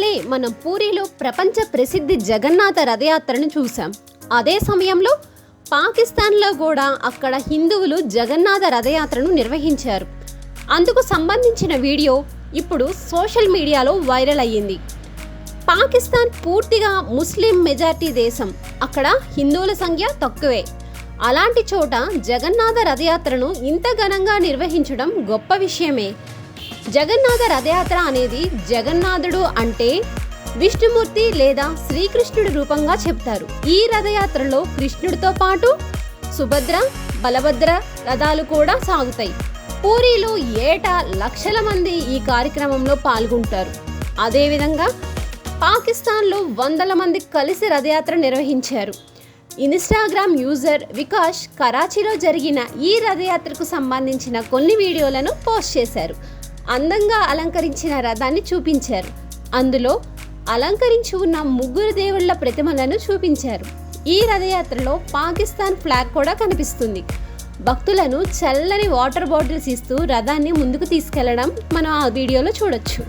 ఇటీవలే మనం పూరిలో ప్రపంచ ప్రసిద్ధి జగన్నాథ రథయాత్రను చూసాం. అదే సమయంలో పాకిస్తాన్లో కూడా అక్కడ హిందువులు జగన్నాథ రథయాత్రను నిర్వహించారు. అందుకు సంబంధించిన వీడియో ఇప్పుడు సోషల్ మీడియాలో వైరల్ అయ్యింది. పాకిస్తాన్ పూర్తిగా ముస్లిం మెజారిటీ దేశం. అక్కడ హిందువుల సంఖ్య తక్కువే. అలాంటి చోట జగన్నాథ రథయాత్రను ఇంత ఘనంగా నిర్వహించడం గొప్ప విషయమే. జగన్నాథ రథయాత్ర అనేది జగన్నాథుడు అంటే విష్ణుమూర్తి లేదా శ్రీకృష్ణుడి రూపంగా చెప్తారు. ఈ రథయాత్రలో కృష్ణుడితో పాటు సుభద్ర, బలభద్ర రథాలు కూడా సాగుతాయి. పూరిలో ఏటా లక్షల మంది ఈ కార్యక్రమంలో పాల్గొంటారు. అదేవిధంగా పాకిస్తాన్లో వందల మంది కలిసి రథయాత్ర నిర్వహించారు. ఇన్స్టాగ్రామ్ యూజర్ వికాష్ కరాచీలో జరిగిన ఈ రథయాత్రకు సంబంధించిన కొన్ని వీడియోలను పోస్ట్ చేశారు. అందంగా అలంకరించిన రథాన్ని చూపించారు. అందులో అలంకరించి ఉన్న ముగ్గురు దేవుళ్ల ప్రతిమలను చూపించారు. ఈ రథయాత్రలో పాకిస్తాన్ ఫ్లాగ్ కూడా కనిపిస్తుంది. భక్తులను చల్లని వాటర్ బాటిల్స్ ఇస్తూ రథాన్ని ముందుకు తీసుకెళ్లడం మనం ఆ వీడియోలో చూడొచ్చు.